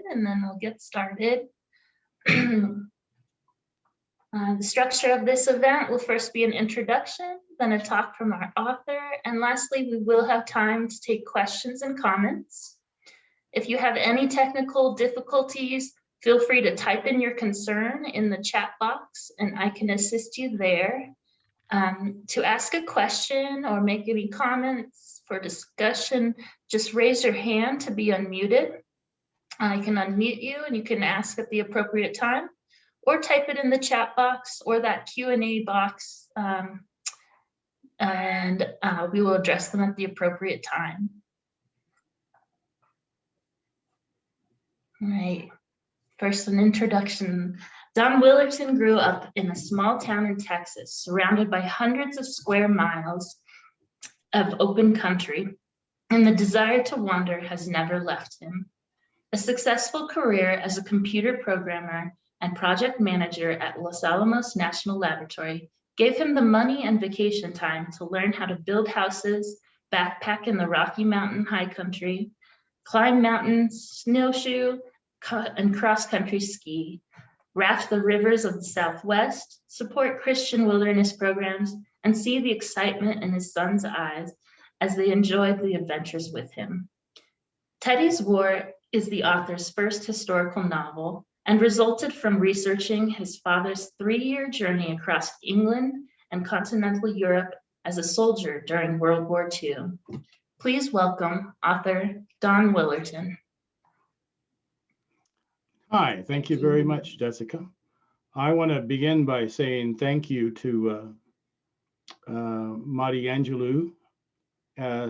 and then we'll get started. The structure of this event will first be an introduction, then a talk from our author, and lastly, we will have time to take questions and comments. If you have any technical difficulties, feel free to type in your concern in the chat box and I can assist you there. To ask a question or make any comments for discussion, just raise your hand to be unmuted. I can unmute you and you can ask at the appropriate time, or type it in the chat box or that Q&A box, and we will address them at the appropriate time. All right, first an introduction. Don Willerton grew up in a small town in Texas, surrounded by hundreds of square miles of open country, and the desire to wander has never left him. A successful career as a computer programmer and project manager at Los Alamos National Laboratory gave him the money and vacation time to learn how to build houses, backpack in the Rocky Mountain high country, climb mountains, snowshoe, and cross-country ski, raft the rivers of the Southwest, support Christian wilderness programs, and see the excitement in his son's eyes as they enjoyed the adventures with him. Teddy's War is the author's first historical novel and resulted from researching his father's 3-year journey across England and continental Europe as a soldier during World War II. Please welcome author Don Willerton. Hi, thank you very much, Jessica. I want to begin by saying thank you to Madi Angelou,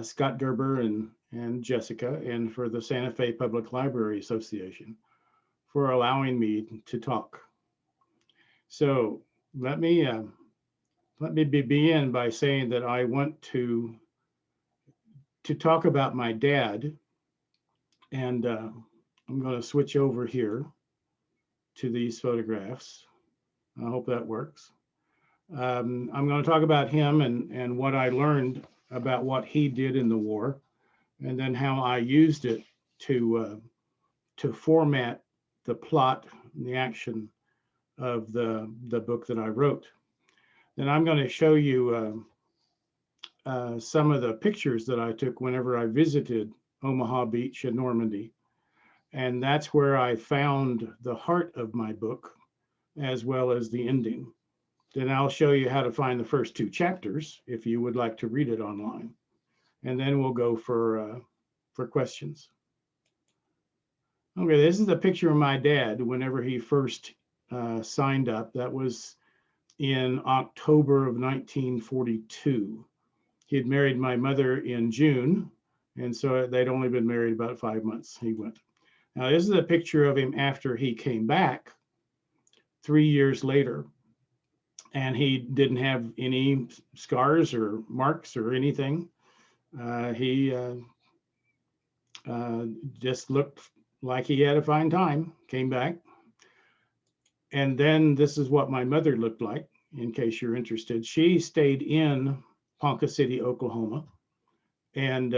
Scott Gerber, and Jessica, and for the Santa Fe Public Library Association for allowing me to talk. So let me begin by saying that I want to talk about my dad, and I'm going to switch over here to these photographs. I hope that works. I'm going to talk about him and what I learned about what he did in the war, and then how I used it to format the plot and the action of the book that I wrote. Then I'm going to show you some of the pictures that I took whenever I visited Omaha Beach and Normandy. And that's where I found the heart of my book, as well as the ending. Then I'll show you how to find the first 2 chapters if you would like to read it online. And then we'll go for questions. Okay, this is a picture of my dad whenever he first signed up. That was in October of 1942. He had married my mother in June, and so they'd only been married about 5 months. He went. Now, this is a picture of him after he came back 3 years later, and he didn't have any scars or marks or anything. He just looked like he had a fine time, came back. And then this is what my mother looked like, in case you're interested. She stayed in Ponca City, Oklahoma, and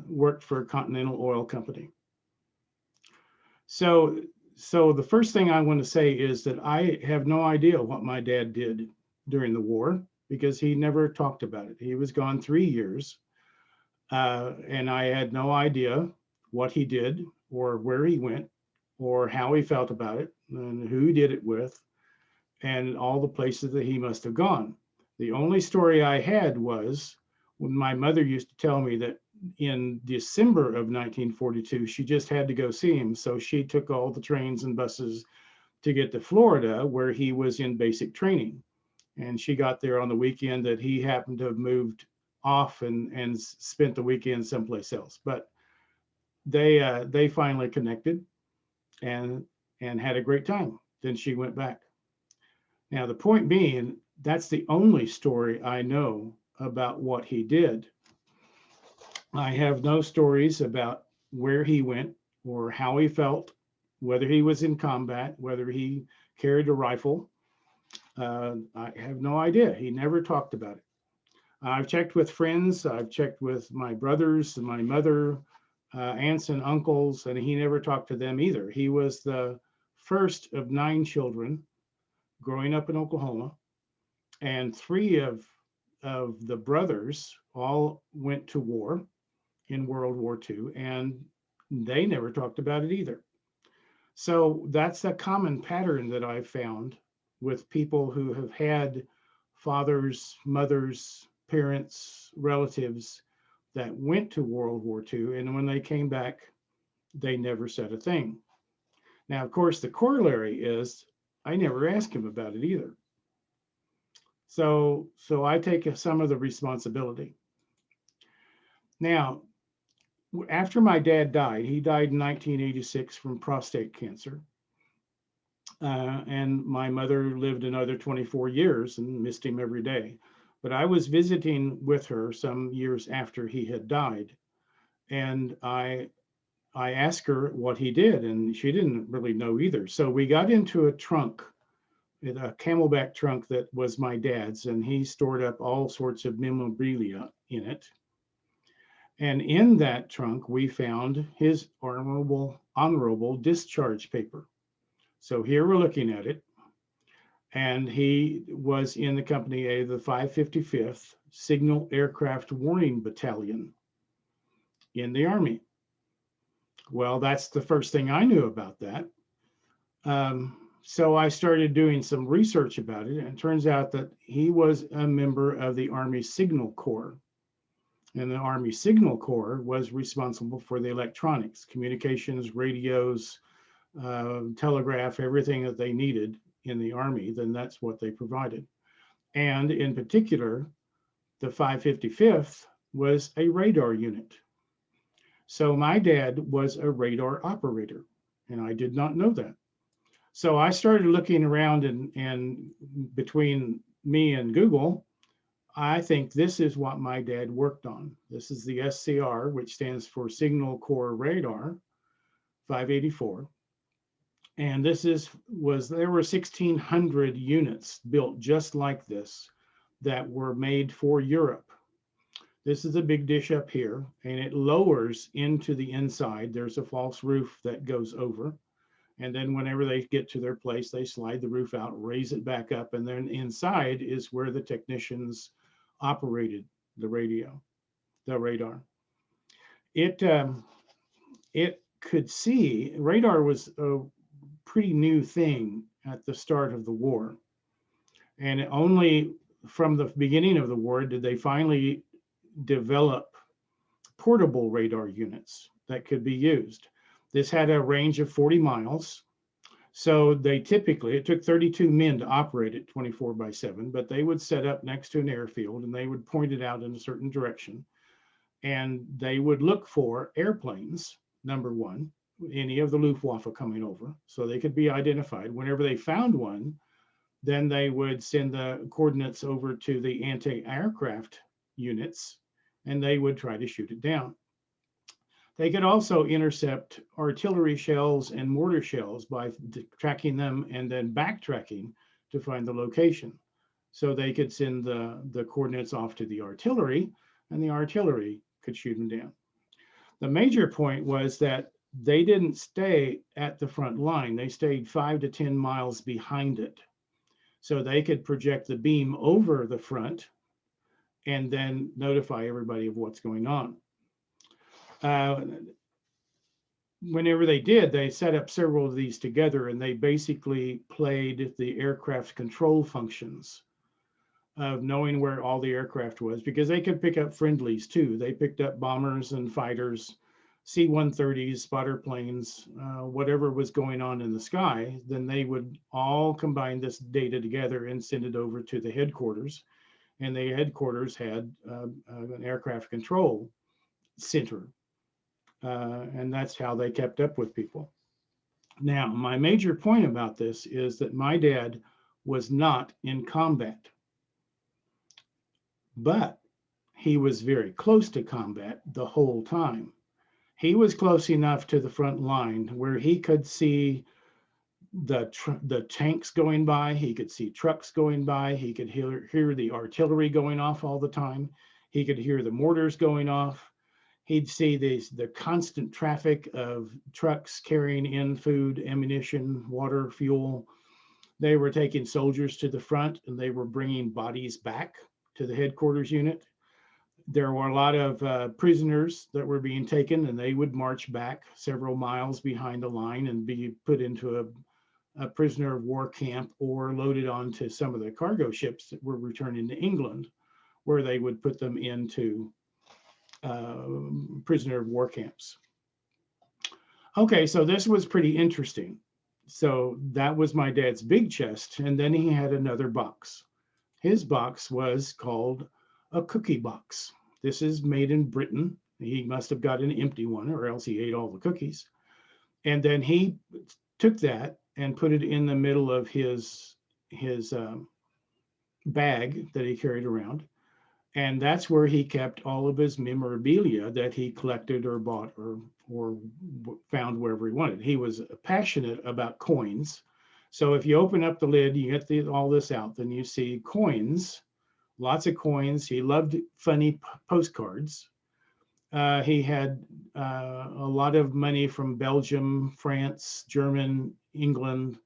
worked for Continental Oil Company. So the first thing I want to say is that I have no idea what my dad did during the war, because he never talked about it. He was gone 3 years, and I had no idea what he did or where he went or how he felt about it and who he did it with and all the places that he must have gone. The only story I had was when my mother used to tell me that in December of 1942, she just had to go see him. So she took all the trains and buses to get to Florida, where he was in basic training. And she got there on the weekend that he happened to have moved off and spent the weekend someplace else. But they finally connected and had a great time. Then she went back. Now, the point being, that's the only story I know about what he did. I have no stories about where he went or how he felt, whether he was in combat, whether he carried a rifle. I have no idea. He never talked about it. I've checked with friends. I've checked with my brothers and my mother. aunts and uncles, and he never talked to them either. He was the first of 9 children growing up in Oklahoma, and 3 of the brothers all went to war in World War II, and they never talked about it either. So that's a common pattern that I've found with people who have had fathers, mothers, parents, relatives that went to World War II, and when they came back, they never said a thing. Now, of course, the corollary is I never asked him about it either. So I take some of the responsibility. Now, after my dad died, he died in 1986 from prostate cancer. And my mother lived another 24 years and missed him every day. But I was visiting with her some years after he had died. And I asked her what he did, and she didn't really know either. So we got into a trunk, a camelback trunk that was my dad's, and he stored up all sorts of memorabilia in it. And in that trunk, we found his honorable discharge paper. So here we're looking at it. And he was in the Company A, the 555th Signal Aircraft Warning Battalion in the Army. Well, that's the first thing I knew about that. So I started doing some research about it, and it turns out that he was a member of the Army Signal Corps. And the Army Signal Corps was responsible for the electronics, communications, radios, telegraph, everything that they needed in the Army, then that's what they provided. And in particular, the 555th was a radar unit. So my dad was a radar operator, and I did not know that. So I started looking around, and between me and Google, I think this is what my dad worked on. This is the SCR, which stands for Signal Corps Radar 584. And this there were 1,600 units built just like this that were made for Europe. This is a big dish up here, and it lowers into the inside. There's a false roof that goes over. And then whenever they get to their place, they slide the roof out, raise it back up, and then inside is where the technicians operated the radar. It could see, radar was a pretty new thing at the start of the war. And only from the beginning of the war did they finally develop portable radar units that could be used. This had a range of 40 miles. So it took 32 men to operate it 24/7, but they would set up next to an airfield and they would point it out in a certain direction. And they would look for airplanes, number one, any of the Luftwaffe coming over, so they could be identified. Whenever they found one, then they would send the coordinates over to the anti-aircraft units, and they would try to shoot it down. They could also intercept artillery shells and mortar shells by tracking them and then backtracking to find the location. So they could send the coordinates off to the artillery, and the artillery could shoot them down. The major point was that they didn't stay at the front line. They stayed 5 to 10 miles behind it. So they could project the beam over the front and then notify everybody of what's going on. Whenever they did, they set up several of these together, and they basically played the aircraft control functions of knowing where all the aircraft was, because they could pick up friendlies too. They picked up bombers and fighters, C-130s, spotter planes, whatever was going on in the sky. Then they would all combine this data together and send it over to the headquarters. And the headquarters had an aircraft control center. And that's how they kept up with people. Now, my major point about this is that my dad was not in combat, but he was very close to combat the whole time. He was close enough to the front line where he could see the tanks going by, he could see trucks going by, he could hear the artillery going off all the time, he could hear the mortars going off. He'd see the constant traffic of trucks carrying in food, ammunition, water, fuel. They were taking soldiers to the front and they were bringing bodies back to the headquarters unit. There were a lot of prisoners that were being taken, and they would march back several miles behind the line and be put into a prisoner of war camp or loaded onto some of the cargo ships that were returning to England, where they would put them into prisoner of war camps. Okay, so this was pretty interesting. So that was my dad's big chest, and then he had another box. His box was called a cookie box. This is made in Britain. He must have got an empty one, or else he ate all the cookies. And then he took that and put it in the middle of his bag that he carried around. And that's where he kept all of his memorabilia that he collected or bought or found wherever he wanted. He was passionate about coins. So if you open up the lid, you get all this out, then you see coins, lots of coins. He loved funny postcards. He had a lot of money from Belgium, France, Germany, England,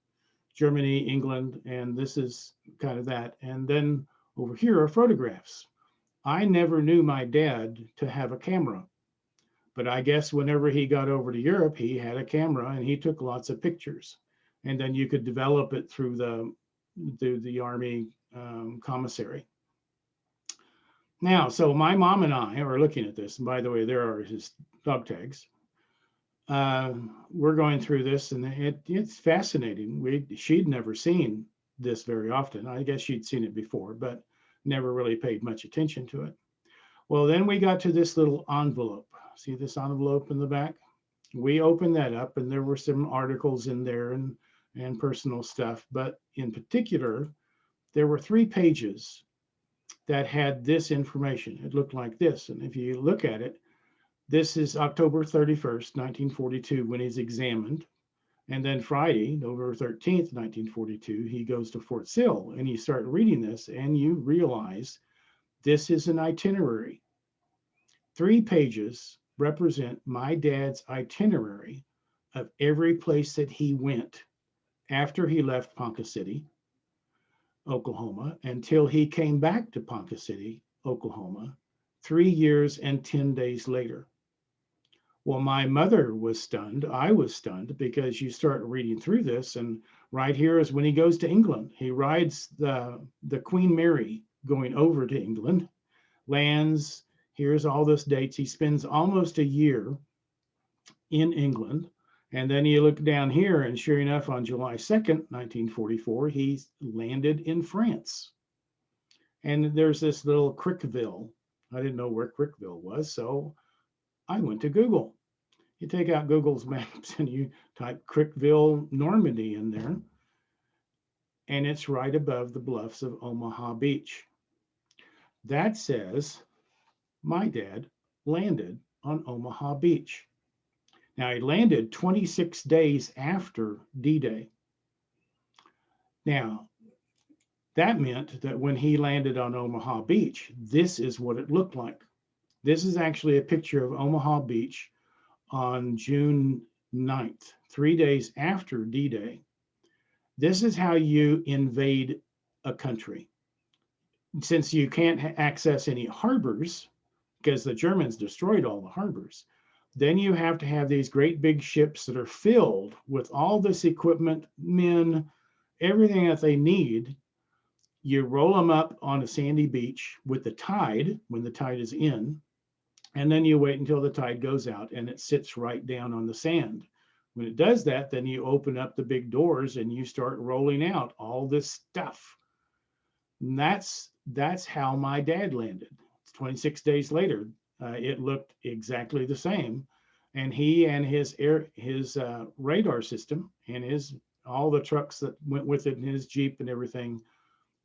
and this is kind of that. And then over here are photographs. I never knew my dad to have a camera, but I guess whenever he got over to Europe, he had a camera and he took lots of pictures. And then you could develop it through the Army commissary. Now, so my mom and I are looking at this. And by the way, there are his dog tags. We're going through this, and it's fascinating. She'd never seen this very often. I guess she'd seen it before, but never really paid much attention to it. Well, then we got to this little envelope. See this envelope in the back? We opened that up, and there were some articles in there and personal stuff. But in particular, there were 3 pages that had this information. It looked like this. And if you look at it, this is October 31st, 1942, when he's examined. And then Friday, November 13th, 1942, he goes to Fort Sill, and you start reading this and you realize this is an itinerary. 3 pages represent my dad's itinerary of every place that he went after he left Ponca City, Oklahoma, until he came back to Ponca City, Oklahoma, 3 years and 10 days later. Well, my mother was stunned. I was stunned, because you start reading through this, and right here is when he goes to England. He rides the Queen Mary going over to England, lands. Here's all this dates. He spends almost a year in England. And then you look down here, and sure enough, on July 2nd, 1944, he landed in France. And there's this little Crickville. I didn't know where Crickville was, so I went to Google. You take out Google's maps and you type Crickville, Normandy in there, and it's right above the bluffs of Omaha Beach. That says my dad landed on Omaha Beach. Now, he landed 26 days after D-Day. Now, that meant that when he landed on Omaha Beach, this is what it looked like. This is actually a picture of Omaha Beach on June 9th, 3 days after D-Day. This is how you invade a country. Since you can't access any harbors, because the Germans destroyed all the harbors, then you have to have these great big ships that are filled with all this equipment, men, everything that they need. You roll them up on a sandy beach with the tide, when the tide is in, and then you wait until the tide goes out and it sits right down on the sand. When it does that, then you open up the big doors and you start rolling out all this stuff. And that's how my dad landed. 26 days later, it looked exactly the same. And he and his radar system and all the trucks that went with it and his Jeep and everything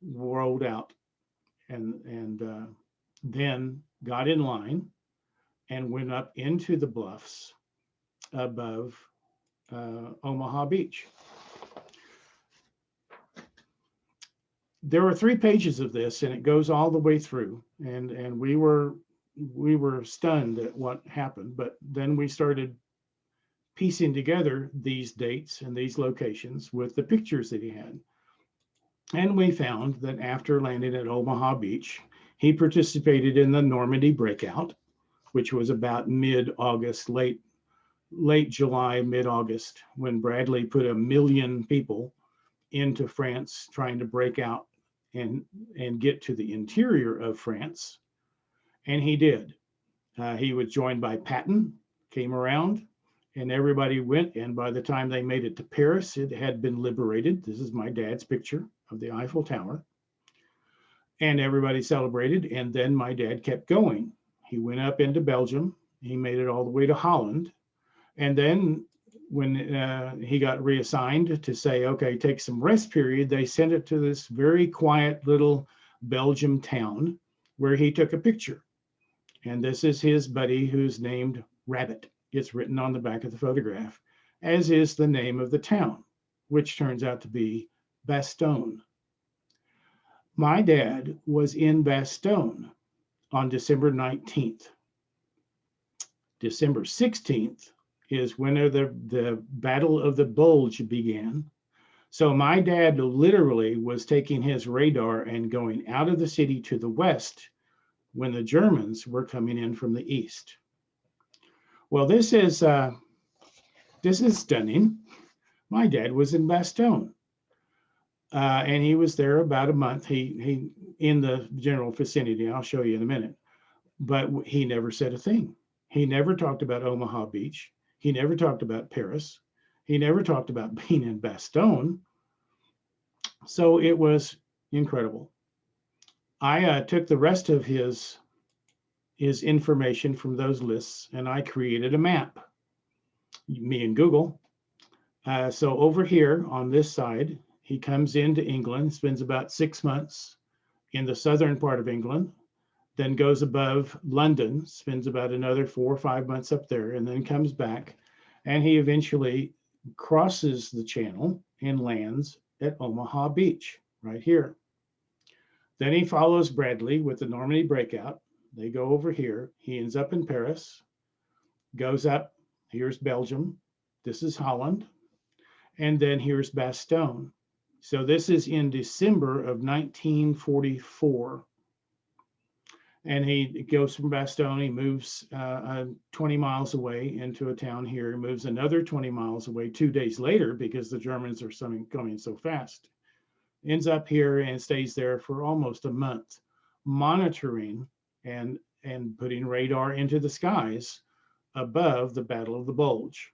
rolled out, and then got in line and went up into the bluffs above Omaha Beach. There were 3 pages of this, and it goes all the way through. And we were we were stunned at what happened. But then we started piecing together these dates and these locations with the pictures that he had. And we found that after landing at Omaha Beach, he participated in the Normandy Breakout, which was about mid-August, late July, mid-August, when Bradley put 1 million people into France trying to break out and get to the interior of France. And he did. He was joined by Patton, came around, and everybody went. And by the time they made it to Paris, it had been liberated. This is my dad's picture of the Eiffel Tower. And everybody celebrated. And then my dad kept going. He went up into Belgium. He made it all the way to Holland. And then when he got reassigned to say, okay, take some rest period, they sent it to this very quiet little Belgium town where he took a picture. And this is his buddy who's named Rabbit. It's written on the back of the photograph, as is the name of the town, which turns out to be Bastogne. My dad was in Bastogne on December 19th. December 16th is when the Battle of the Bulge began. So my dad literally was taking his radar and going out of the city to the west when the Germans were coming in from the east. Well, this is stunning. My dad was in Bastogne, and he was there about a month. He in the general vicinity. I'll show you in a minute. But he never said a thing. He never talked about Omaha Beach. He never talked about Paris. He never talked about being in Bastogne. So it was incredible. I took the rest of his information from those lists and I created a map, me and Google. So over here on this side, he comes into England, spends about 6 months in the southern part of England, then goes above London, spends about another 4 or 5 months up there, and then comes back. And he eventually crosses the channel and lands at Omaha Beach, right here. Then he follows Bradley with the Normandy Breakout. They go over here. He ends up in Paris, goes up. Here's Belgium. This is Holland. And then here's Bastogne. So this is in December of 1944. And he goes from Bastogne, he moves 20 miles away into a town here, he moves another 20 miles away 2 days later because the Germans are coming so fast. Ends up here and stays there for almost a month, monitoring and putting radar into the skies above the Battle of the Bulge.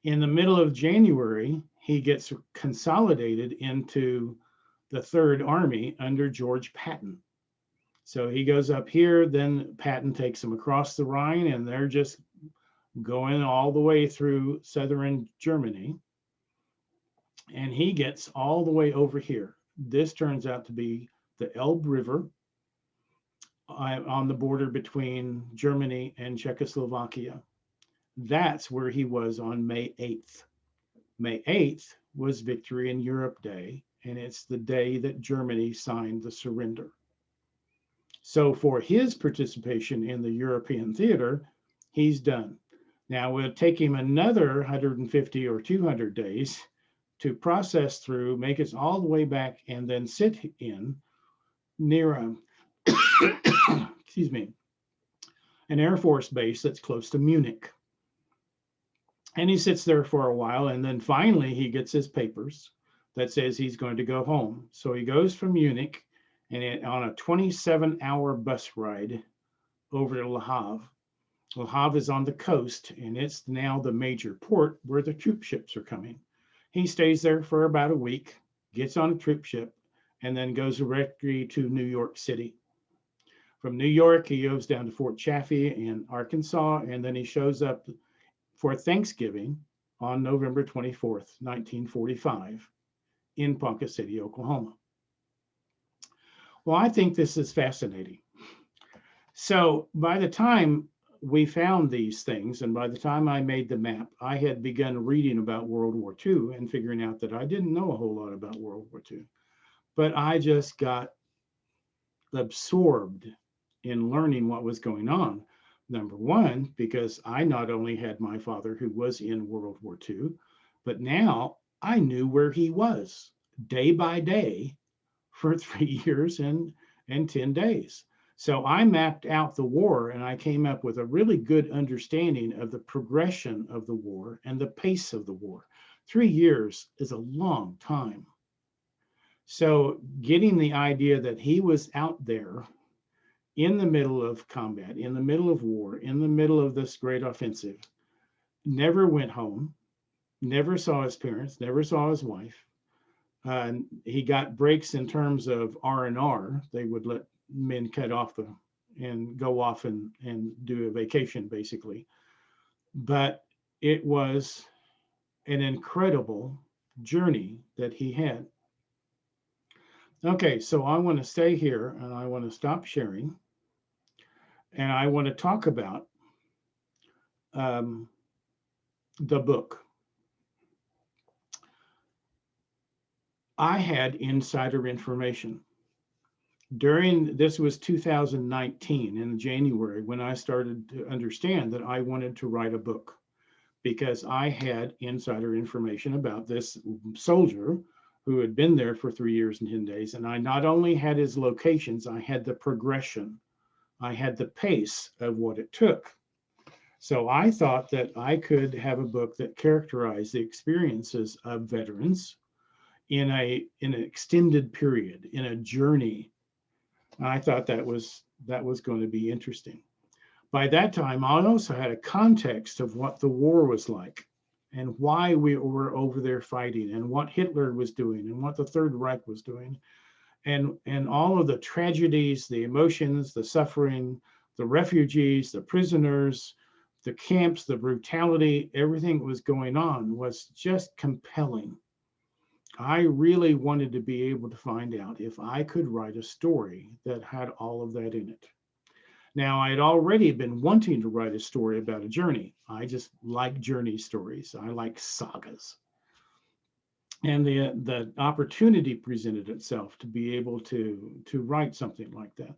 In the middle of January, he gets consolidated into the Third Army under George Patton. So he goes up here, then Patton takes him across the Rhine, and they're just going all the way through southern Germany. And he gets all the way over here. This turns out to be the Elbe River on the border between Germany and Czechoslovakia. That's where he was on May 8th. May 8th was Victory in Europe Day, and it's the day that Germany signed the surrender. So for his participation in the European theater, he's done. Now it'll take him another 150 or 200 days to process through, make it all the way back, and then sit in near excuse me, an Air Force base that's close to Munich. And he sits there for a while, and then finally he gets his papers that says he's going to go home. So he goes from Munich and on a 27-hour bus ride over to Le Havre. Le Havre is on the coast, and it's now the major port where the troop ships are coming. He stays there for about a week, gets on a troop ship, and then goes directly to New York City. From New York, he goes down to Fort Chaffee in Arkansas, and then he shows up for Thanksgiving on November 24th, 1945, in Ponca City, Oklahoma. Well, I think this is fascinating. So by the time we found these things, and by the time I made the map, I had begun reading about World War II and figuring out that I didn't know a whole lot about World War II. But I just got absorbed in learning what was going on. Number one, because I not only had my father who was in World War II, but now I knew where he was day by day for 3 years and 10 days. So I mapped out the war and I came up with a really good understanding of the progression of the war and the pace of the war. 3 years is a long time. So getting the idea that he was out there in the middle of combat, in the middle of war, in the middle of this great offensive, never went home, never saw his parents, never saw his wife. He got breaks in terms of R&R. They would let men cut off and go off and do a vacation, basically. But it was an incredible journey that he had. Okay, so I want to stay here and I want to stop sharing. And I want to talk about the book. I had insider information. This was 2019 in January when I started to understand that I wanted to write a book because I had insider information about this soldier who had been there for 3 years and 10 days. And I not only had his locations, I had the progression. I had the pace of what it took. So I thought that I could have a book that characterized the experiences of veterans in an extended period, in a journey. I thought that was going to be interesting. By that time, I also had a context of what the war was like and why we were over there fighting and what Hitler was doing and what the Third Reich was doing. And all of the tragedies, the emotions, the suffering, the refugees, the prisoners, the camps, the brutality, everything that was going on was just compelling. I really wanted to be able to find out if I could write a story that had all of that in it. Now, I had already been wanting to write a story about a journey. I just like journey stories. I like sagas. And the opportunity presented itself to be able to write something like that.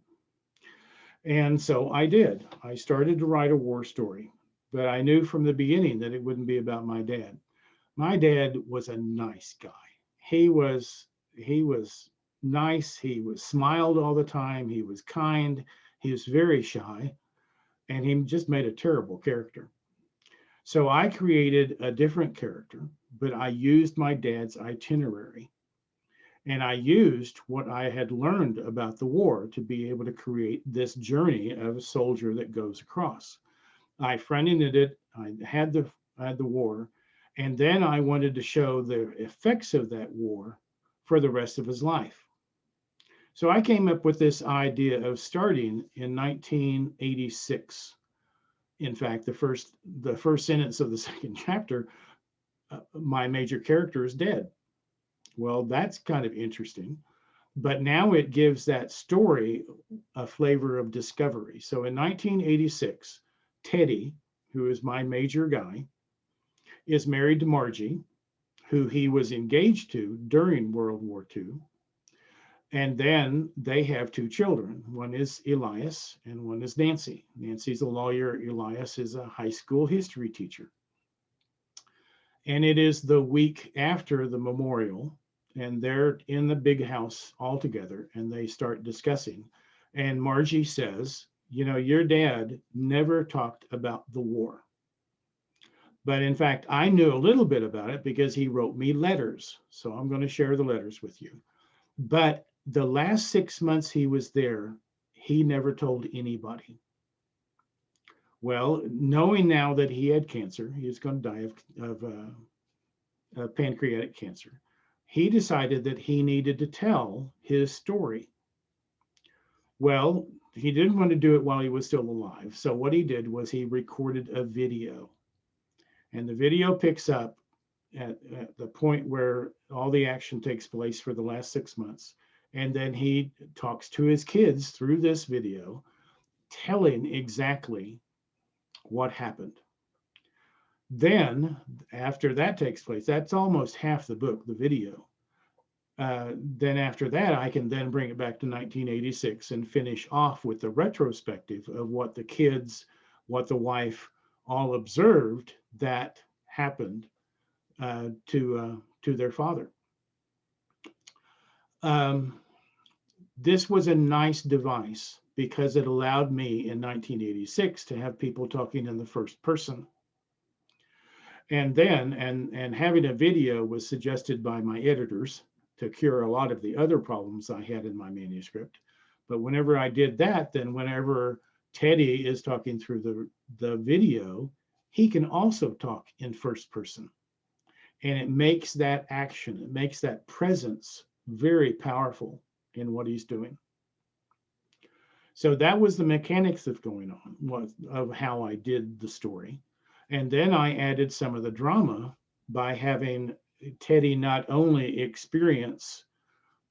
And so I did. I started to write a war story, but I knew from the beginning that it wouldn't be about my dad. My dad was a nice guy. He was nice. He smiled all the time. He was kind. He was very shy, and he just made a terrible character. So I created a different character, but I used my dad's itinerary. And I used what I had learned about the war to be able to create this journey of a soldier that goes across. I front-ended it. I had the war, and then I wanted to show the effects of that war for the rest of his life. So I came up with this idea of starting in 1986. In fact, the first sentence of the second chapter, my major character is dead. Well, that's kind of interesting. But now it gives that story a flavor of discovery. So in 1986, Teddy, who is my major guy, is married to Margie, who he was engaged to during World War II. And then they have two children. One is Elias and one is Nancy. Nancy's a lawyer. Elias is a high school history teacher. And it is the week after the memorial, and they're in the big house all together, and they start discussing. And Margie says, you know, your dad never talked about the war. But in fact, I knew a little bit about it because he wrote me letters. So I'm going to share the letters with you. But the last 6 months he was there, he never told anybody. Well, knowing now that he had cancer, he was going to die of pancreatic cancer, he decided that he needed to tell his story. Well, he didn't want to do it while he was still alive. So what he did was he recorded a video. And the video picks up at the point where all the action takes place for the last 6 months. And then he talks to his kids through this video, telling exactly what happened. Then, after that takes place, that's almost half the book, the video. then after that, I can then bring it back to 1986 and finish off with the retrospective of what the kids, what the wife all observed that happened to their father. This was a nice device because it allowed me in 1986 to have people talking in the first person. And then, and having a video was suggested by my editors to cure a lot of the other problems I had in my manuscript. But whenever I did that, then whenever Teddy is talking through the video, he can also talk in first person. And it makes that action, it makes that presence very powerful in what he's doing. So that was the mechanics of going on, of how I did the story. And then I added some of the drama by having Teddy not only experience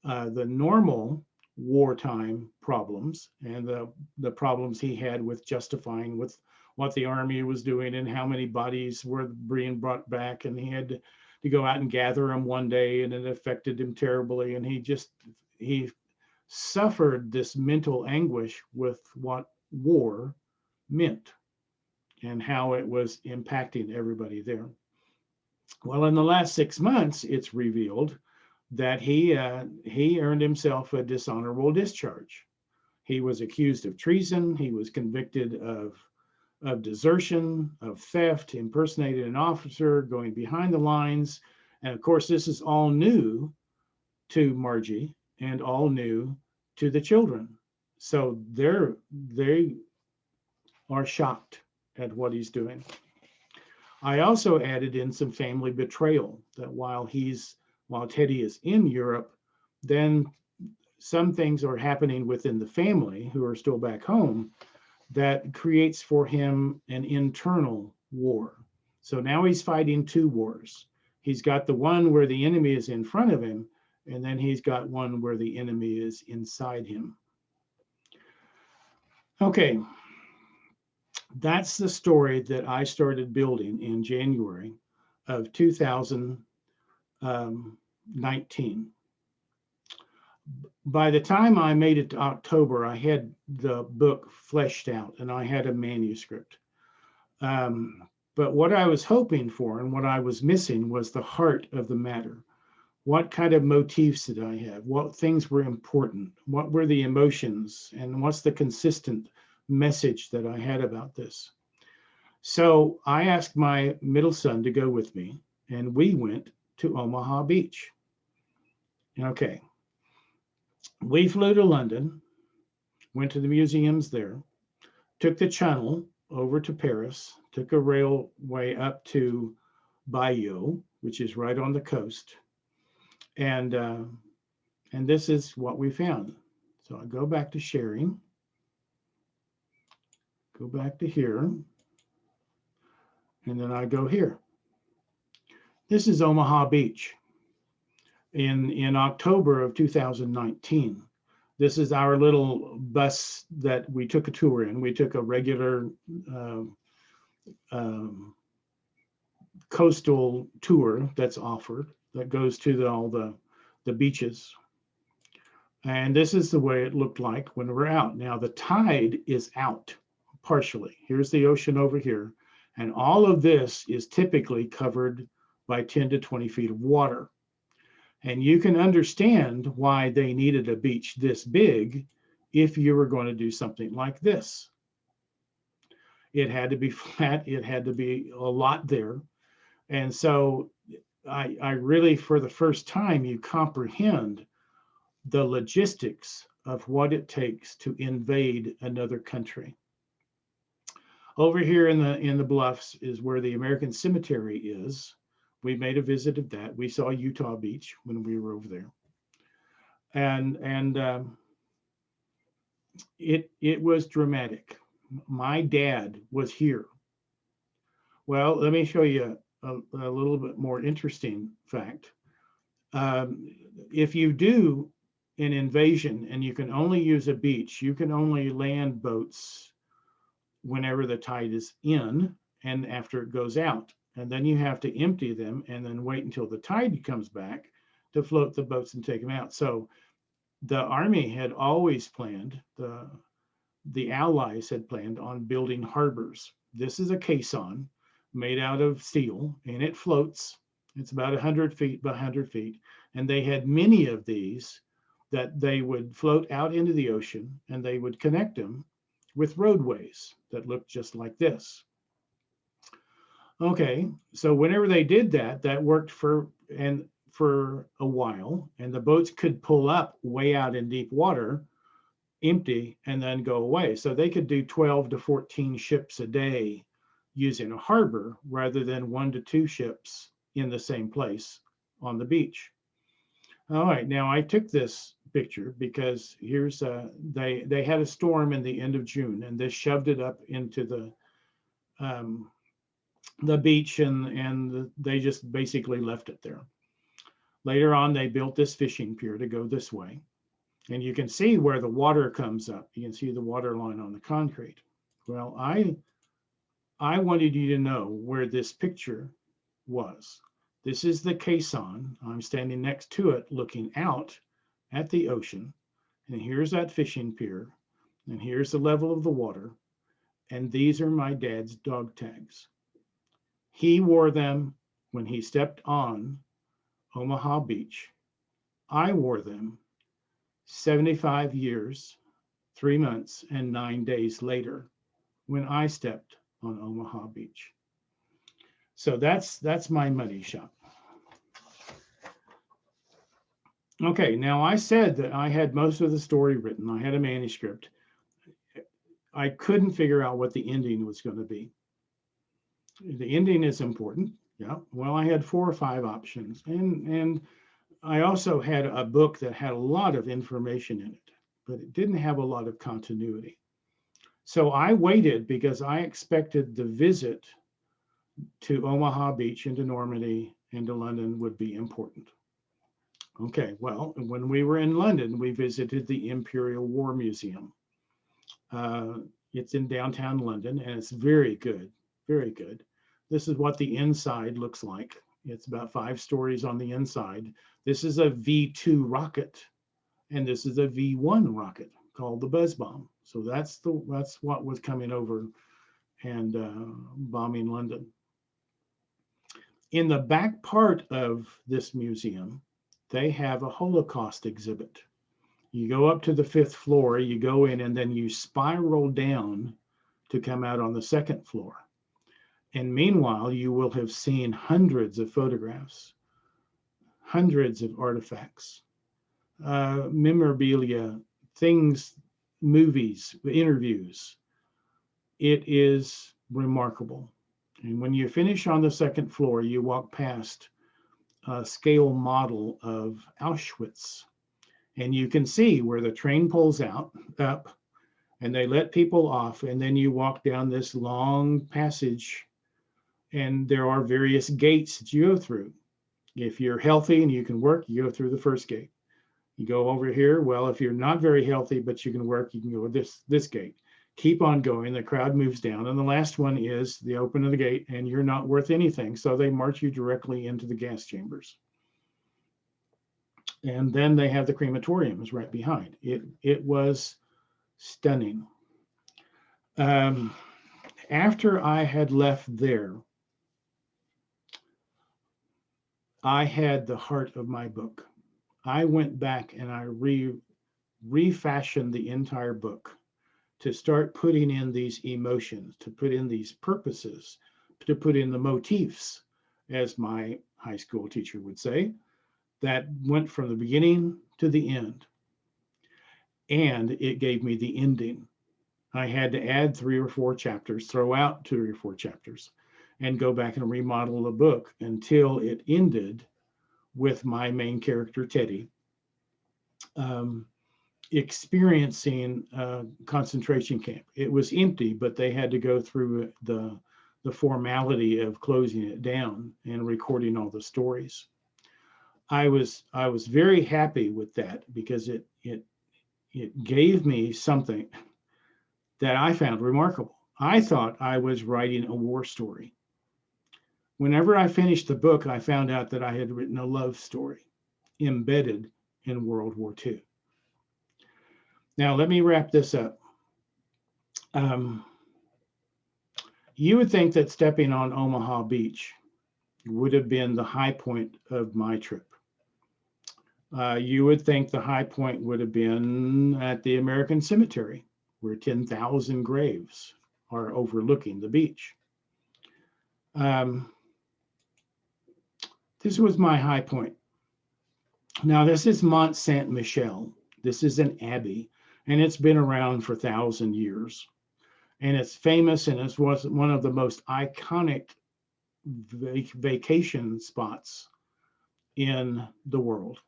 the normal wartime problems and the problems he had with justifying with what the army was doing and how many bodies were being brought back, and he had to go out and gather them one day, and it affected him terribly, and he suffered this mental anguish with what war meant and how it was impacting everybody there. Well, in the last 6 months, it's revealed that he earned himself a dishonorable discharge. He was accused of treason. He was convicted of desertion, of theft, impersonating an officer, going behind the lines. And of course, this is all new to Margie and all new to the children. So they are shocked at what he's doing. I also added in some family betrayal, that while Teddy is in Europe, then some things are happening within the family who are still back home that creates for him an internal war. So now he's fighting two wars. He's got the one where the enemy is in front of him, and then he's got one where the enemy is inside him. Okay, that's the story that I started building in January of 2019. By the time I made it to October, I had the book fleshed out and I had a manuscript. But what I was hoping for and what I was missing was the heart of the matter. What kind of motifs did I have? What things were important? What were the emotions? And what's the consistent message that I had about this? So I asked my middle son to go with me, and we went to Omaha Beach. Okay. We flew to London, went to the museums there, took the Channel over to Paris, took a railway up to Bayeux, which is right on the coast. And this is what we found. So I go back to sharing, go back to here, and then I go here. This is Omaha Beach in October of 2019. This is our little bus that we took a tour in. We took a regular coastal tour that's offered that goes to all the beaches. And this is the way it looked like when we're out. Now the tide is out partially. Here's the ocean over here. And all of this is typically covered by 10 to 20 feet of water. And you can understand why they needed a beach this big if you were going to do something like this. It had to be flat. It had to be a lot there. And so I really, for the first time, you comprehend the logistics of what it takes to invade another country. Over here in the bluffs is where the American Cemetery is. We made a visit of that. We saw Utah Beach when we were over there. And it was dramatic. My dad was here. Well, let me show you a little bit more interesting fact. If you do an invasion and you can only use a beach, you can only land boats whenever the tide is in and after it goes out. And then you have to empty them and then wait until the tide comes back to float the boats and take them out. So the Army had always planned, the Allies had planned on building harbors. This is a caisson made out of steel, and it floats. It's about 100 feet by 100 feet. And they had many of these that they would float out into the ocean, and they would connect them with roadways that looked just like this. Okay, so whenever they did that, that worked for a while, and the boats could pull up way out in deep water, empty, and then go away. So they could do 12 to 14 ships a day using a harbor rather than 1 to 2 ships in the same place on the beach. All right, now I took this picture because here's they had a storm in the end of June, and this shoved it up into the beach, and they just basically left it there. Later on, they built this fishing pier to go this way. And you can see where the water comes up. You can see the water line on the concrete. Well, I wanted you to know where this picture was. This is the caisson. I'm standing next to it looking out at the ocean. And here's that fishing pier. And here's the level of the water. And these are my dad's dog tags. He wore them when he stepped on Omaha Beach. I wore them 75 years, 3 months, and 9 days later when I stepped on Omaha Beach. So that's my money shot. Okay, now I said that I had most of the story written. I had a manuscript. I couldn't figure out what the ending was going to be. The ending is important. Yeah. Well, I had 4 or 5 options, and I also had a book that had a lot of information in it, but it didn't have a lot of continuity. So I waited because I expected the visit to Omaha Beach and to Normandy and to London would be important. Okay, well, when we were in London, we visited the Imperial War Museum. It's in downtown London, and it's very good, very good. This is what the inside looks like. It's about 5 stories on the inside. This is a V2 rocket, and this is a V1 rocket called the Buzz Bomb. So that's what was coming over and bombing London. In the back part of this museum, they have a Holocaust exhibit. You go up to the 5th floor, you go in, and then you spiral down to come out on the 2nd floor. And meanwhile, you will have seen hundreds of photographs, hundreds of artifacts, memorabilia, things, movies, interviews. It is remarkable. And when you finish on the 2nd floor, you walk past a scale model of Auschwitz. And you can see where the train pulls up, and they let people off. And then you walk down this long passage, and there are various gates that you go through. If you're healthy and you can work, you go through the 1st gate. You go over here. Well, if you're not very healthy, but you can work, you can go this gate. Keep on going. The crowd moves down. And the last one is the open of the gate, and you're not worth anything. So they march you directly into the gas chambers. And then they have the crematoriums right behind. It was stunning. After I had left there, I had the heart of my book. I went back and I refashioned the entire book to start putting in these emotions, to put in these purposes, to put in the motifs, as my high school teacher would say, that went from the beginning to the end. And it gave me the ending. I had to add 3 or 4 chapters, throw out 2 or 4 chapters, and go back and remodel the book until it ended with my main character, Teddy, experiencing a concentration camp. It was empty, but they had to go through the formality of closing it down and recording all the stories. I was very happy with that because it gave me something that I found remarkable. I thought I was writing a war story. Whenever I finished the book, I found out that I had written a love story embedded in World War II. Now, let me wrap this up. You would think that stepping on Omaha Beach would have been the high point of my trip. You would think the high point would have been at the American Cemetery, where 10,000 graves are overlooking the beach. This was my high point. Now, this is Mont Saint-Michel. This is an abbey, and it's been around for 1,000 years. And it's famous, and it was one of the most iconic vacation spots in the world.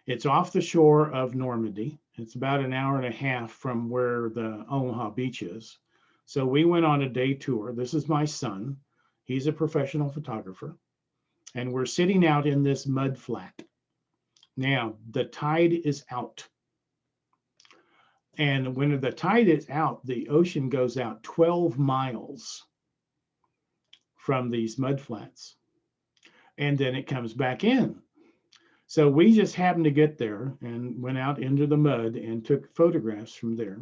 It's off the shore of Normandy. It's about an hour and a half from where the Omaha Beach is. So we went on a day tour. This is my son. He's a professional photographer. And we're sitting out in this mud flat. Now, the tide is out. And when the tide is out, the ocean goes out 12 miles from these mud flats. And then it comes back in. So we just happened to get there and went out into the mud and took photographs from there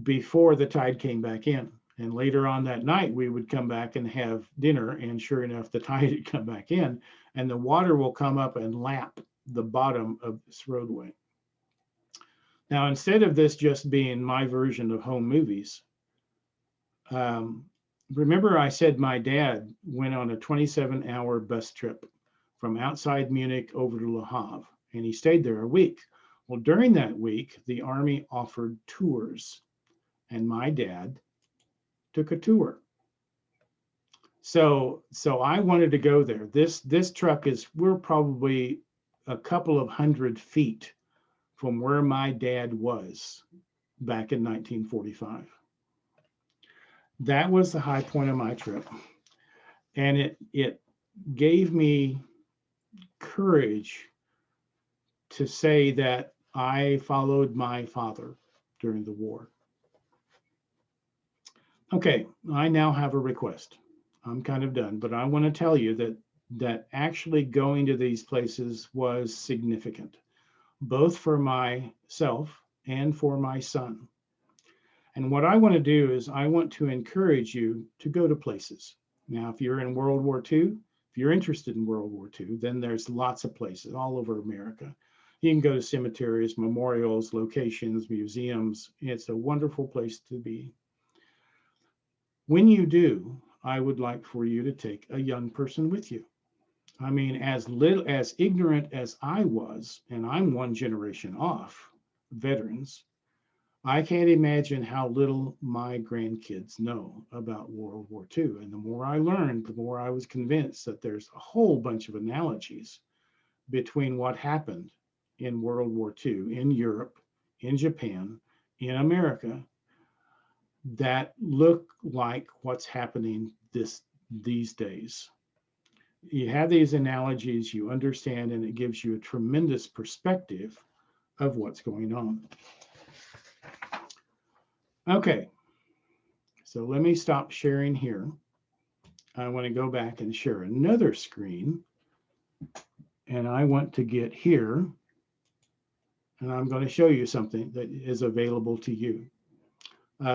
before the tide came back in. And later on that night, we would come back and have dinner. And sure enough, the tide had come back in, and the water will come up and lap the bottom of this roadway. Now, instead of this just being my version of home movies, remember I said my dad went on a 27-hour bus trip from outside Munich over to Le Havre, and he stayed there a week. Well, during that week, the Army offered tours, and my dad took a tour. So I wanted to go there. This truck we're probably a couple of 100 feet from where my dad was back in 1945. That was the high point of my trip. And it gave me courage to say that I followed my father during the war. Okay, I now have a request. I'm kind of done, but I want to tell you that actually going to these places was significant, both for myself and for my son. And what I want to do is I want to encourage you to go to places. Now, if you're in World War II, if you're interested in World War II, then there's lots of places all over America. You can go to cemeteries, memorials, locations, museums. It's a wonderful place to be. When you do, I would like for you to take a young person with you. I mean, as ignorant as I was, and I'm one generation off, veterans, I can't imagine how little my grandkids know about World War II. And the more I learned, the more I was convinced that there's a whole bunch of analogies between what happened in World War II, in Europe, in Japan, in America, that look like what's happening these days. You have these analogies, you understand, and it gives you a tremendous perspective of what's going on. Okay, so let me stop sharing here. I want to go back and share another screen, and I want to get here, and I'm going to show you something that is available to you.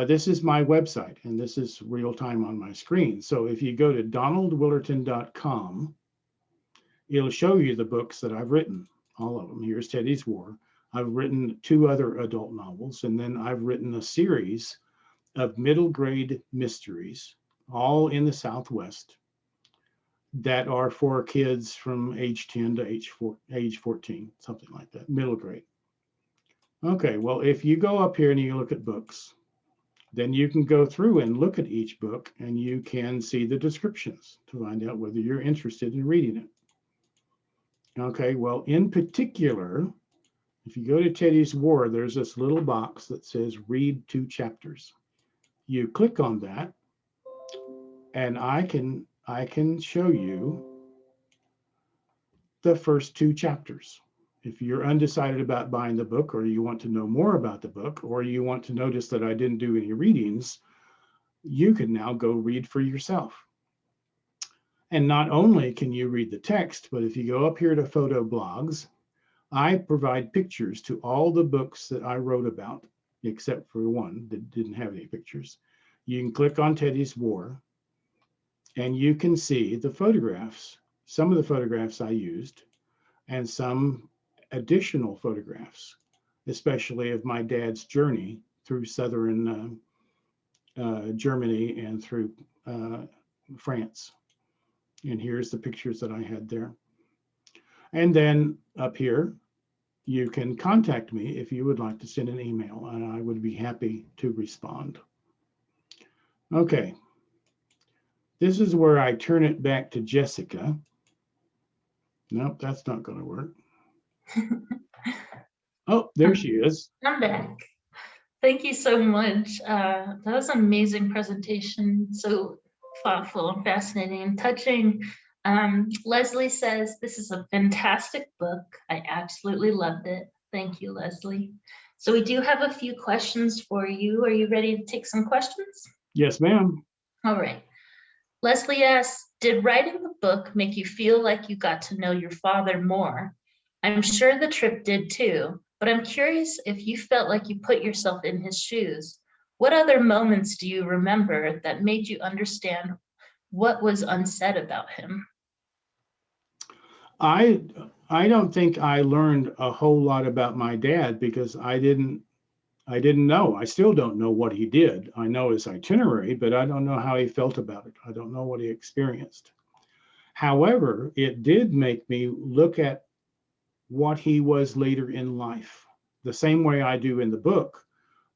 This is my website, and this is real time on my screen. So if you go to donaldwillerton.com, it'll show you the books that I've written, all of them. Here's Teddy's War. I've written 2 other adult novels, and then I've written a series of middle grade mysteries, all in the Southwest, that are for kids from age 10 to age 14, something like that, middle grade. Okay, well, if you go up here and you look at books, then you can go through and look at each book, and you can see the descriptions to find out whether you're interested in reading it. Okay, well, in particular, if you go to Teddy's War, there's this little box that says read 2 chapters. You click on that, and I can show you the first 2 chapters. If you're undecided about buying the book, or you want to know more about the book, or you want to notice that I didn't do any readings, you can now go read for yourself. And not only can you read the text, but if you go up here to photo blogs, I provide pictures to all the books that I wrote about, except for one that didn't have any pictures. You can click on Teddy's War, and you can see the photographs, some of the photographs I used, and some additional photographs, especially of my dad's journey through southern Germany and through France. And here's the pictures that I had there. And then up here, you can contact me if you would like to send an email, and I would be happy to respond. Okay. This is where I turn it back to Jessica. Nope, that's not going to work. Oh, there she is. I'm back. Thank you so much. That was an amazing presentation. So thoughtful and fascinating and touching. Leslie says, this is a fantastic book. I absolutely loved it. Thank you, Leslie. So we do have a few questions for you. Are you ready to take some questions? Yes, ma'am. All right. Leslie asks, did writing the book make you feel like you got to know your father more? I'm sure the trip did too, but I'm curious if you felt like you put yourself in his shoes. What other moments do you remember that made you understand what was unsaid about him? I don't think I learned a whole lot about my dad because I didn't know. I still don't know what he did. I know his itinerary, but I don't know how he felt about it. I don't know what he experienced. However, it did make me look at what he was later in life, the same way I do in the book,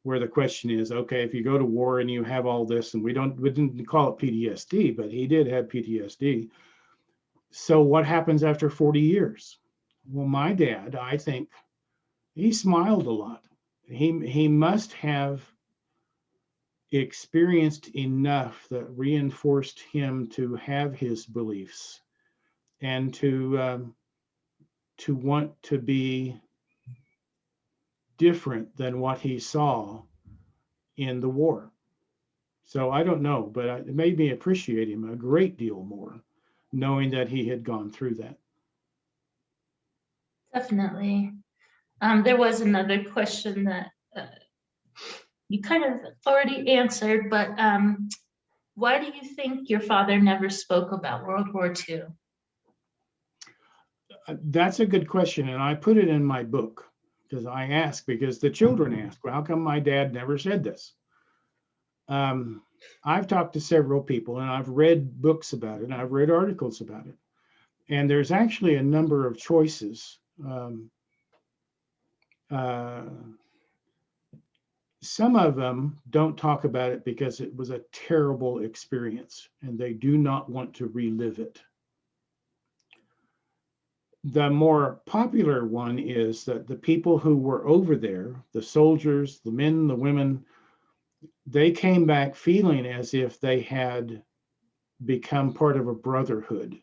where the question is, okay, if you go to war and you have all this, and we didn't call it PTSD, but he did have PTSD. So what happens after 40 years? Well, my dad, I think he smiled a lot. He must have experienced enough that reinforced him to have his beliefs and to want to be different than what he saw in the war. So I don't know, but it made me appreciate him a great deal more, knowing that he had gone through that. Definitely. There was another question that you kind of already answered, but why do you think your father never spoke about World War II? That's a good question, and I put it in my book because I ask, because the children ask, well, how come my dad never said this? I've talked to several people, and I've read books about it, and I've read articles about it, and there's actually a number of choices. Some of them don't talk about it because it was a terrible experience, and they do not want to relive it. The more popular one is that the people who were over there, the soldiers, the men, the women, they came back feeling as if they had become part of a brotherhood,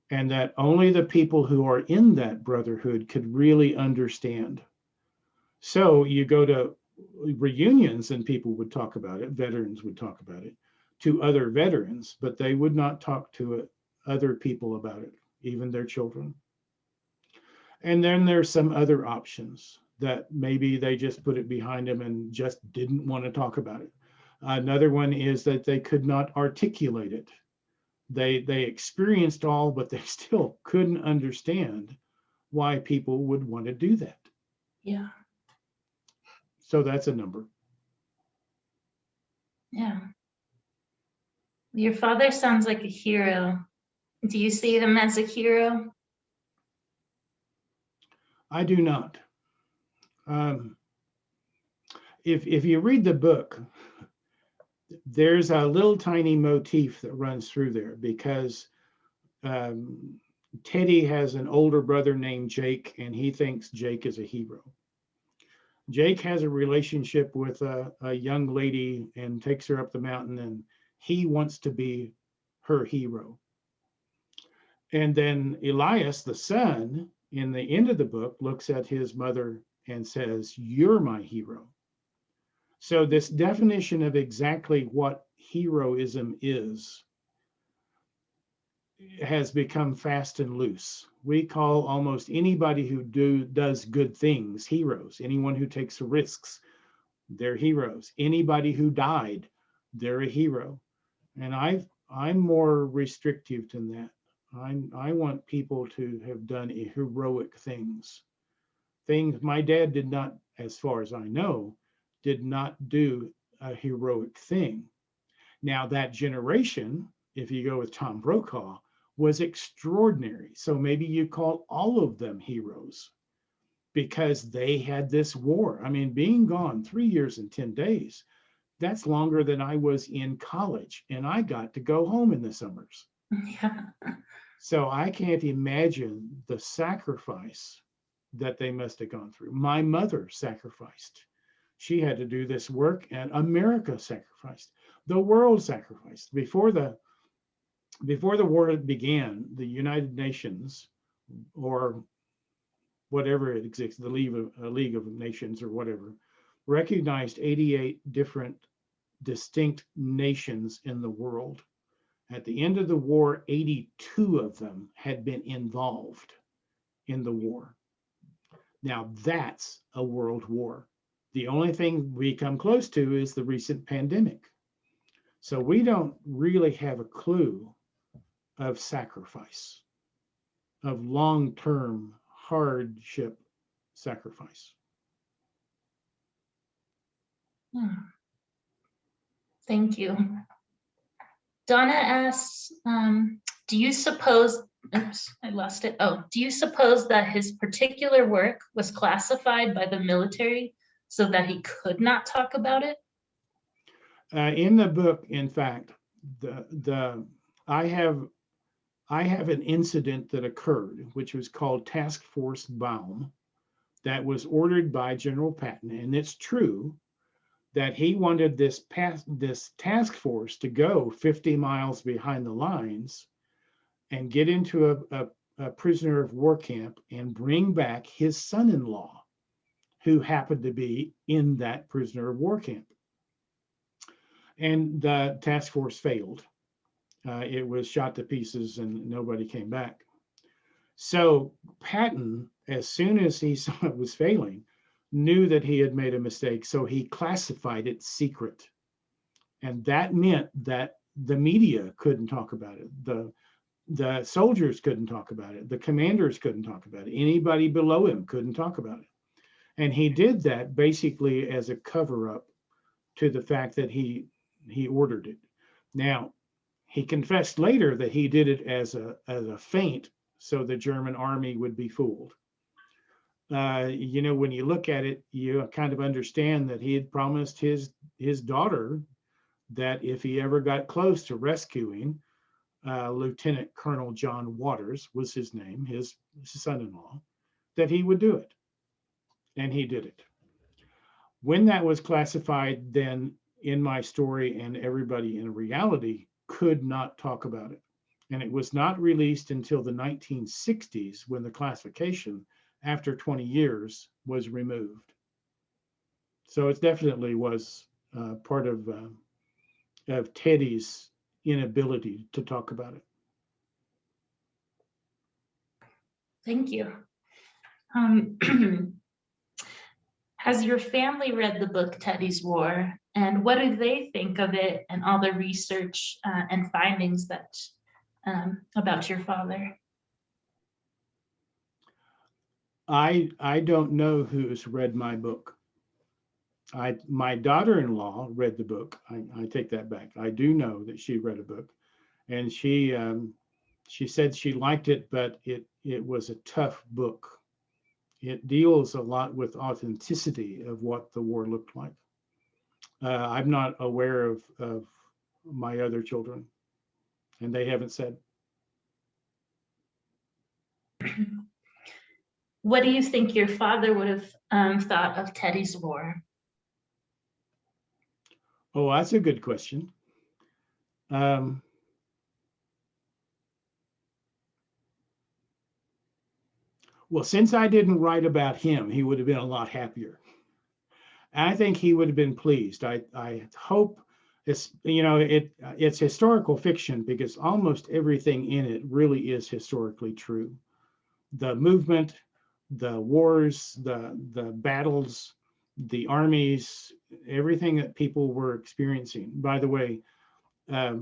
and that only the people who are in that brotherhood could really understand. So you go to reunions and people would talk about it, veterans would talk about it to other veterans, but they would not talk to other people about it, even their children. And then there's some other options that maybe they just put it behind them and just didn't want to talk about it. Another one is that they could not articulate it. They experienced all, but they still couldn't understand why people would want to do that. Yeah. So that's a number. Yeah. Your father sounds like a hero. Do you see him as a hero? I do not. If you read the book, there's a little tiny motif that runs through there because Teddy has an older brother named Jake, and he thinks Jake is a hero. Jake has a relationship with a young lady and takes her up the mountain, and he wants to be her hero. And then Elias, the son, in the end of the book, looks at his mother and says, "You're my hero." So this definition of exactly what heroism is has become fast and loose. We call almost anybody who does good things heroes. Anyone who takes risks, they're heroes. Anybody who died, they're a hero. And I'm more restrictive than that. I want people to have done heroic things. Things my dad did not, as far as I know, did not do a heroic thing. Now that generation, if you go with Tom Brokaw, was extraordinary. So maybe you call all of them heroes because they had this war. I mean, being gone 3 years and 10 days, that's longer than I was in college, and I got to go home in the summers. Yeah. So I can't imagine the sacrifice that they must have gone through. My mother sacrificed. She had to do this work, and America sacrificed. The world sacrificed. Before the war began, the United Nations, or whatever it exists, the League of Nations or whatever, recognized 88 different distinct nations in the world. At the end of the war, 82 of them had been involved in the war. Now that's a world war. The only thing we come close to is the recent pandemic. So we don't really have a clue of sacrifice, of long-term hardship sacrifice. Thank you. Donna asks, do you suppose, oops, I lost it. Oh, do you suppose that his particular work was classified by the military so that he could not talk about it? In the book, in fact, I have an incident that occurred, which was called Task Force Baum, that was ordered by General Patton, and it's true that he wanted this task force to go 50 miles behind the lines and get into a prisoner of war camp and bring back his son-in-law, who happened to be in that prisoner of war camp. And the task force failed. It was shot to pieces and nobody came back. So Patton, as soon as he saw it was failing, knew that he had made a mistake. So he classified it secret. And that meant that the media couldn't talk about it. The soldiers couldn't talk about it. The commanders couldn't talk about it. Anybody below him couldn't talk about it. And he did that basically as a cover-up to the fact that he ordered it. Now, he confessed later that he did it as a feint so the German army would be fooled. When you look at it, you kind of understand that he had promised his daughter that if he ever got close to rescuing Lieutenant Colonel John Waters was his name, his son-in-law, that he would do it. And he did it. When that was classified, then in my story and everybody in reality could not talk about it. And it was not released until the 1960s when the classification, after 20 years, was removed. So it definitely was part of Teddy's inability to talk about it. Thank you. Has your family read the book Teddy's War, and what do they think of it and all the research and findings that about your father? I don't know who's read my book. My daughter-in-law read the book. I take that back. I do know that she read a book, and she said she liked it, but it was a tough book. It deals a lot with authenticity of what the war looked like. I'm not aware of my other children, and they haven't said. What do you think your father would have thought of Teddy's War? Oh, that's a good question. Well, since I didn't write about him, he would have been a lot happier. I think he would have been pleased. I hope it's historical fiction because almost everything in it really is historically true. The movement, the wars, the battles, the armies, everything that people were experiencing. By the way, I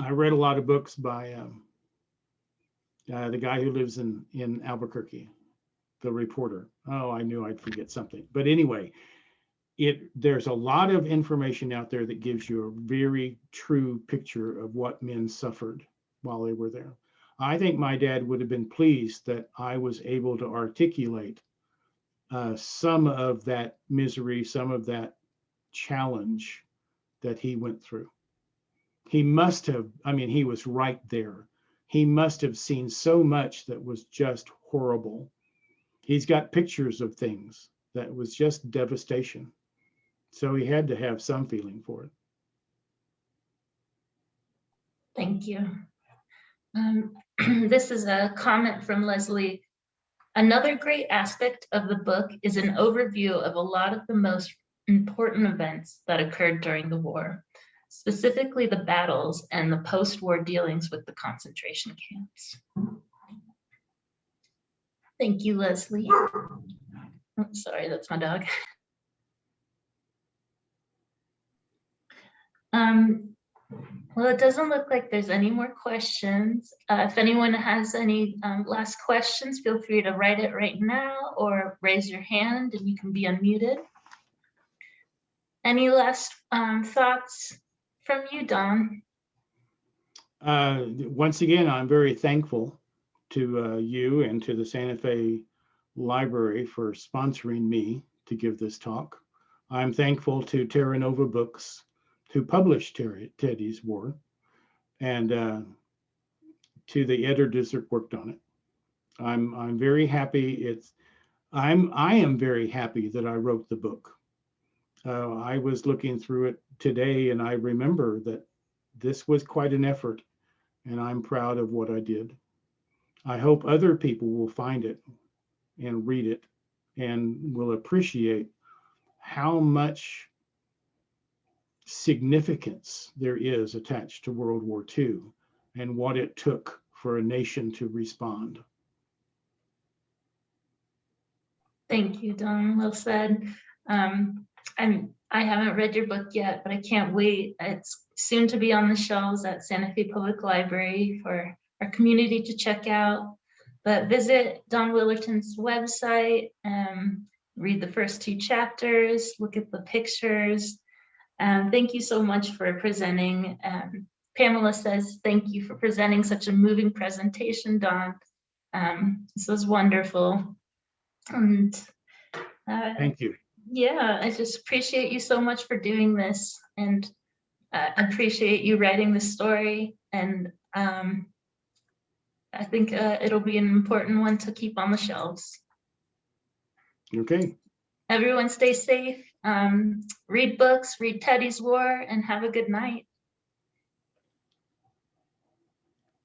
read a lot of books by the guy who lives in Albuquerque, the reporter. Oh, I knew I'd forget something. But anyway, there's a lot of information out there that gives you a very true picture of what men suffered while they were there. I think my dad would have been pleased that I was able to articulate some of that misery, some of that challenge that he went through. He must have, I mean, he was right there. He must have seen so much that was just horrible. He's got pictures of things that was just devastation. So he had to have some feeling for it. Thank you. This is a comment from Leslie. Another great aspect of the book is an overview of a lot of the most important events that occurred during the war, specifically the battles and the post-war dealings with the concentration camps. Thank you, Leslie. Oh, sorry, that's my dog. Well, it doesn't look like there's any more questions. If anyone has any last questions, feel free to write it right now or raise your hand and you can be unmuted. Any last thoughts from you, Don? Once again, I'm very thankful to you and to the Santa Fe Library for sponsoring me to give this talk. I'm thankful to Terra Nova Books who published Teddy's War, and to the editors that worked on it. I'm very happy. I am very happy that I wrote the book. I was looking through it today, and I remember that this was quite an effort, and I'm proud of what I did. I hope other people will find it and read it and will appreciate how much significance there is attached to World War II and what it took for a nation to respond. Thank you, Don. Well said. I haven't read your book yet, but I can't wait. It's soon to be on the shelves at Santa Fe Public Library for our community to check out. But visit Don Willerton's website, read the first 2 chapters, look at the pictures. Thank you so much for presenting. Pamela says, thank you for presenting such a moving presentation, Don. This was wonderful. And thank you. Yeah, I just appreciate you so much for doing this, and appreciate you writing the story. And I think it'll be an important one to keep on the shelves. Okay. Everyone stay safe, read books, read Teddy's War, and have a good night.